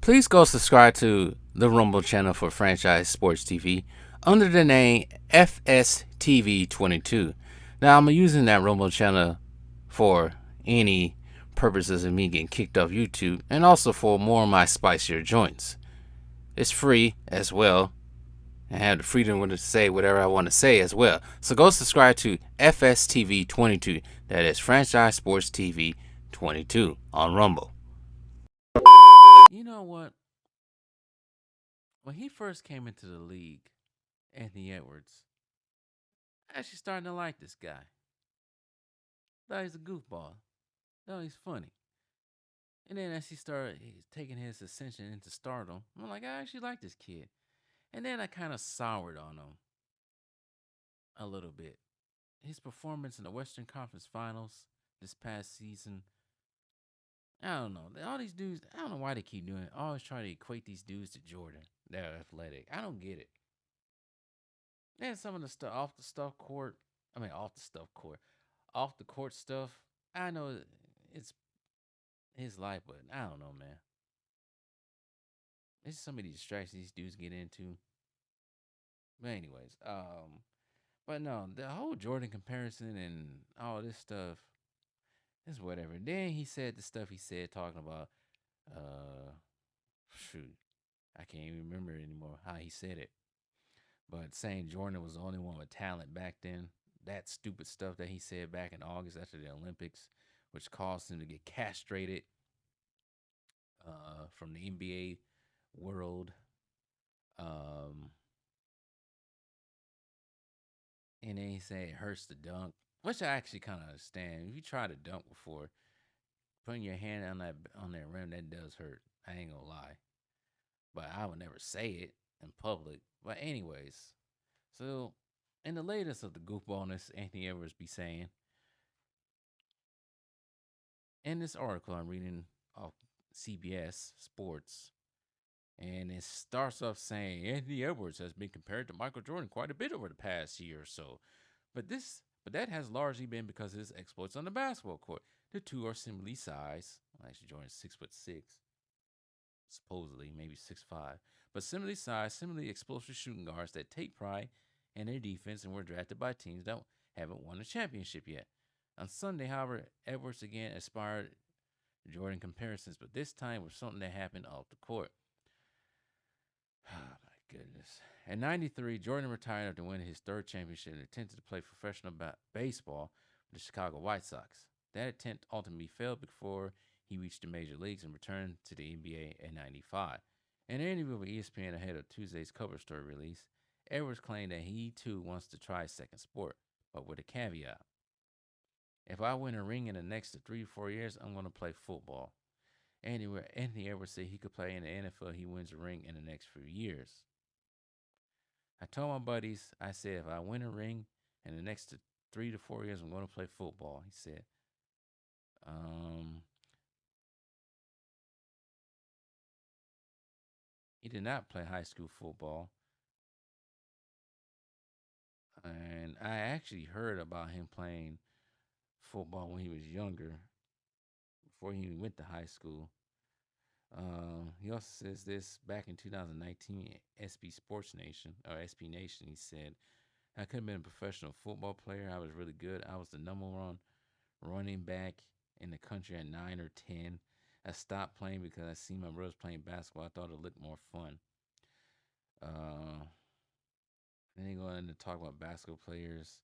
Please go subscribe to the Rumble channel for Franchise Sports TV under the name FSTV22. Now, I'm using that Rumble channel for any purposes of me getting kicked off YouTube and also for more of my spicier joints. It's free as well. I have the freedom to say whatever I want to say as well. So go subscribe to FSTV22. That is Franchise Sports TV 22 on Rumble. You know what? When he first came into the league, Anthony Edwards, I actually starting to like this guy. Thought he's a goofball. Thought he's funny. And then as he started taking his ascension into stardom, I'm like, I actually like this kid. And then I kind of soured on him a little bit. His performance in the Western Conference Finals this past season, I don't know. All these dudes, I don't know why they keep doing it. Always try to equate these dudes to Jordan. They're athletic. I don't get it. Then some of the stuff off the stuff court. I mean, off the stuff court, off the court stuff. I know it's his life, but I don't know, man. It's some of these distractions these dudes get into. But anyways, but no, the whole Jordan comparison and all this stuff is whatever. Then he said the stuff he said talking about, uh, shoot, I can't even remember anymore how he said it. But saying Jordan was the only one with talent back then, that stupid stuff that he said back in August after the Olympics, which caused him to get castrated from the NBA world. Um, and then he said it hurts to dunk, which I actually kind of understand. If you try to dunk before, putting your hand on that rim, that does hurt. I ain't gonna lie, but I would never say it in public. But anyways, so in the latest of the goofballness Anthony Edwards be saying, in this article I'm reading off CBS Sports, and it starts off saying Anthony Edwards has been compared to Michael Jordan quite a bit over the past year or so. But that has largely been because of his exploits on the basketball court. The two are similarly sized. Well, actually, Jordan's 6'6", supposedly, maybe 6'5", but similarly sized, similarly explosive shooting guards that take pride in their defense and were drafted by teams that haven't won a championship yet. On Sunday, however, Edwards again aspired Jordan comparisons, but this time with something that happened off the court. Oh my goodness. At 93, Jordan retired after winning his third championship and attempted to play professional baseball with the Chicago White Sox. That attempt ultimately failed before he reached the major leagues and returned to the NBA at 95. In an interview with ESPN ahead of Tuesday's cover story release, Edwards claimed that he too wants to try a second sport, but with a caveat. If I win a ring in the next 3 to 4 years, I'm going to play football. Anthony Edwards said he could play in the NFL if he wins a ring in the next few years. I told my buddies, I said, if I win a ring in the next 3 to 4 years, I'm going to play football. He said, he did not play high school football. And I actually heard about him playing football when he was younger, before he went to high school. He also says this back in 2019, SB Sports Nation, or SB Nation, he said, I could have been a professional football player. I was really good. I was the number one running back in the country at 9 or 10. I stopped playing because I seen my brothers playing basketball. I thought it looked more fun. Then he go in to talk about basketball players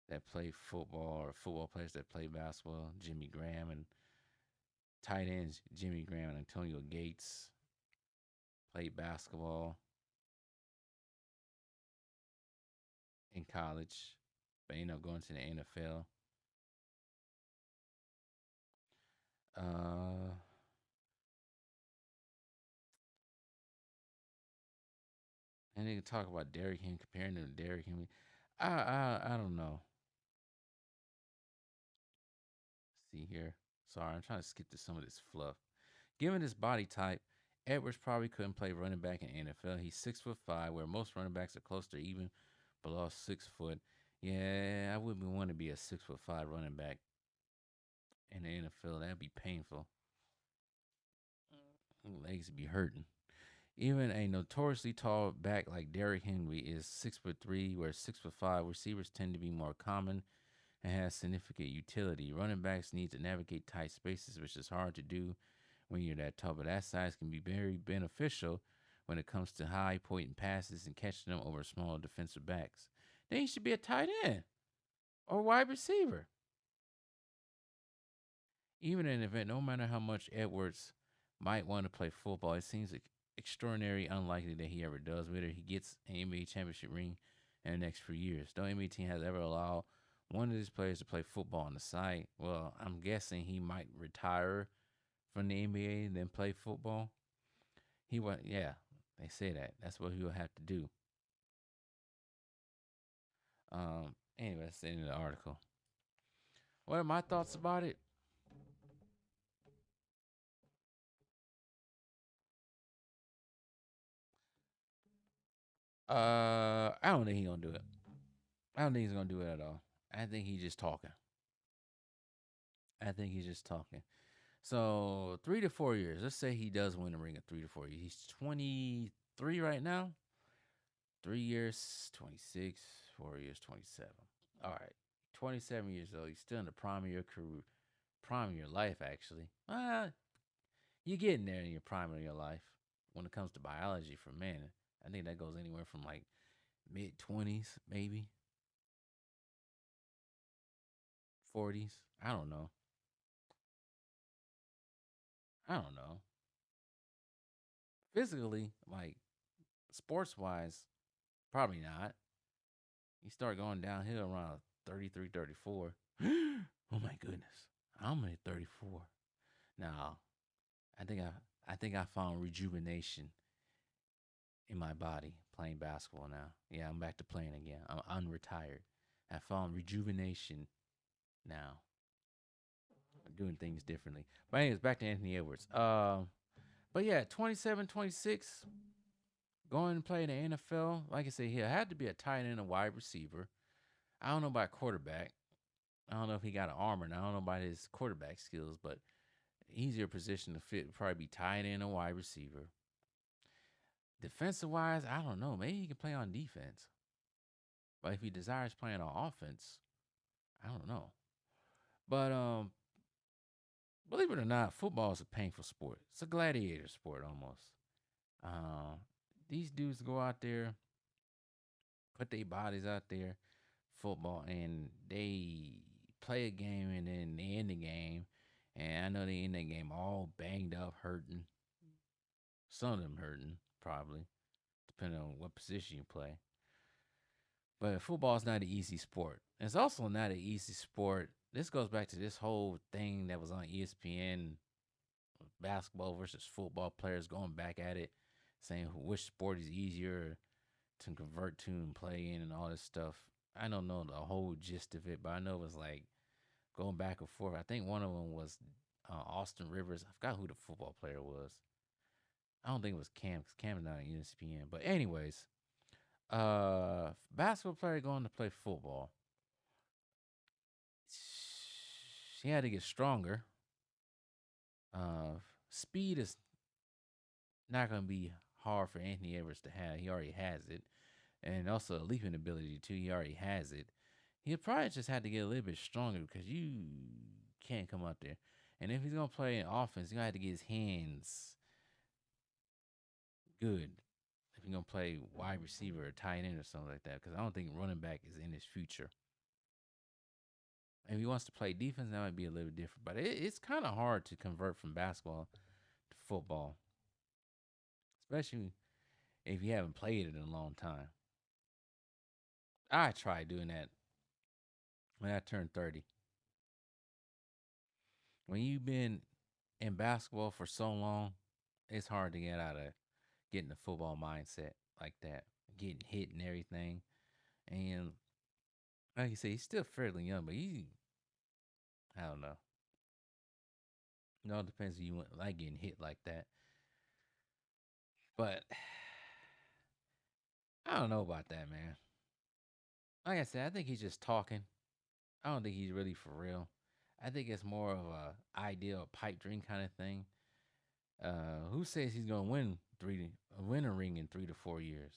that play football or football players that play basketball. Jimmy Graham and tight ends Jimmy Graham and Antonio Gates played basketball in college, but ended up going to the NFL. Uh, and they can talk about Derrick Henry, comparing him to Derrick Henry. I don't know. See here. Sorry, I'm trying to skip to some of this fluff. Given his body type, Edwards probably couldn't play running back in NFL. He's 6'5", where most running backs are close to even below 6 foot. Yeah, I wouldn't want to be a 6'5" running back in the NFL. That'd be painful. Legs be hurting. Even a notoriously tall back like Derrick Henry is 6'3", where 6'5" receivers tend to be more common and has significant utility. Running backs need to navigate tight spaces, which is hard to do when you're that tall, but that size can be very beneficial when it comes to high point passes and catching them over small defensive backs. Then you should be a tight end or wide receiver. Even in an event, no matter how much Edwards might want to play football, it seems extraordinarily unlikely that he ever does, whether he gets an NBA championship ring in the next few years. No NBA team has ever allowed one of these players to play football on the side. Well, I'm guessing he might retire from the NBA and then play football. He went, yeah, they say that. That's what he'll have to do. Anyway, that's the end of the article. What are my thoughts about it? I don't think he's gonna do it. I don't think he's gonna do it at all. I think he's just talking. I think he's just talking. So 3 to 4 years. Let's say he does win the ring in 3 to 4 years. He's 23 right now. 3 years, 26. 4 years, 27. All right, 27 years old. You're still in the prime of your career, prime of your life, actually. You're getting there in your prime of your life when it comes to biology for men. I think that goes anywhere from like mid 20s, maybe 40s. I don't know. I don't know. Physically, like sports wise, probably not. You start going downhill around 33, 34. Oh my goodness. I'm only 34. Now, I think I think I found rejuvenation in my body playing basketball now. Yeah, I'm back to playing again. I'm unretired. I found rejuvenation now. I'm doing things differently. But anyways, back to Anthony Edwards. But yeah, 27, 26, going and play in the NFL. Like I said, he had to be a tight end, a wide receiver. I don't know about quarterback. I don't know if he got an arm or not. I don't know about his quarterback skills, but easier position to fit would probably be tight end or wide receiver. Defensive wise, I don't know. Maybe he can play on defense. But if he desires playing on offense, I don't know. But believe it or not, football is a painful sport. It's a gladiator sport almost. Um, these dudes go out there, put their bodies out there, football, and they play a game and then they end the game. And I know they end that game all banged up, hurting. Some of them hurting, probably, depending on what position you play. But football is not an easy sport. It's also not an easy sport. This goes back to this whole thing that was on ESPN, basketball versus football players going back at it, saying which sport is easier to convert to and play in and all this stuff. I don't know the whole gist of it, but I know it was like going back and forth. I think one of them was Austin Rivers. I forgot who the football player was. I don't think it was Cam because Cam is not on ESPN. But anyways, basketball player going to play football. He had to get stronger. Speed is not going to be hard for Anthony Edwards to have. He already has it. And also a leaping ability, too. He already has it. He'll probably just have to get a little bit stronger because you can't come up there. And if he's going to play in offense, he's going to have to get his hands good. If he's going to play wide receiver or tight end or something like that, because I don't think running back is in his future. If he wants to play defense, that might be a little different. But it's kind of hard to convert from basketball to football, especially if you haven't played it in a long time. I tried doing that when I turned 30. When you've been in basketball for so long, it's hard to get out of getting the football mindset like that, getting hit and everything. And like you say, he's still fairly young, but I don't know. It all depends if you want, like getting hit like that. But I don't know about that, man. Like I said, I think he's just talking. I don't think he's really for real. I think it's more of a ideal pipe dream kind of thing. Who says he's gonna win a ring in 3 to 4 years?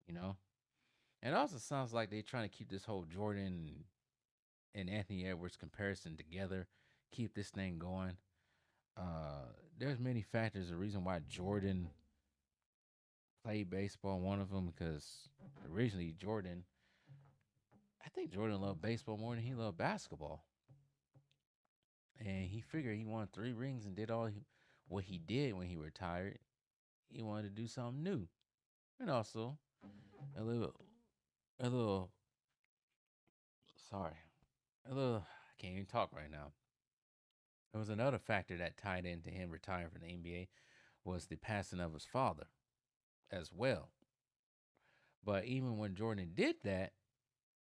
You know, and it also sounds like they're trying to keep this whole Jordan and Anthony Edwards comparison together, keep this thing going. There's many factors. The reason why Jordan played baseball, one of them, because originally I think Jordan loved baseball more than he loved basketball, and he figured he won 3 rings and did what he did when he retired. He wanted to do something new, and also a little, a little. Sorry, a little. I can't even talk right now. There was another factor that tied into him retiring from the NBA was the passing of his father as well. But even when Jordan did that,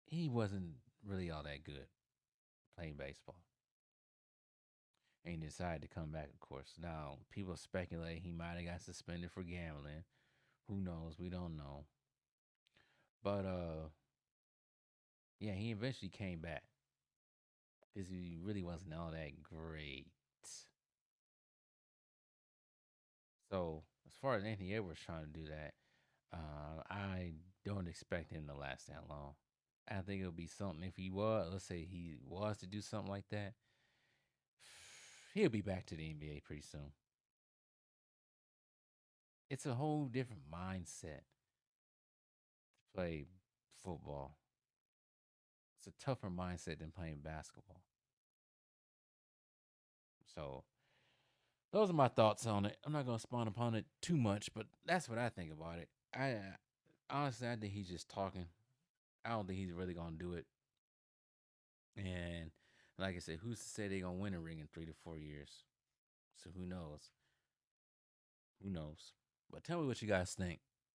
he wasn't really all that good playing baseball. And he decided to come back, of course. Now, people speculate he might have got suspended for gambling. Who knows? We don't know. But yeah, he eventually came back because he really wasn't all that great. So as far as Anthony Edwards trying to do that, I don't expect him to last that long. I think it'll be something if he was, let's say he was to do something like that, he'll be back to the NBA pretty soon. It's a whole different mindset to play football. It's a tougher mindset than playing basketball. So those are my thoughts on it. I'm not gonna spawn upon it too much, but that's what I think about it. Honestly, I think he's just talking. I don't think he's really gonna do it. And like I said, who's to say they're gonna win a ring in 3 to 4 years? So who knows? Who knows? But tell me what you guys think.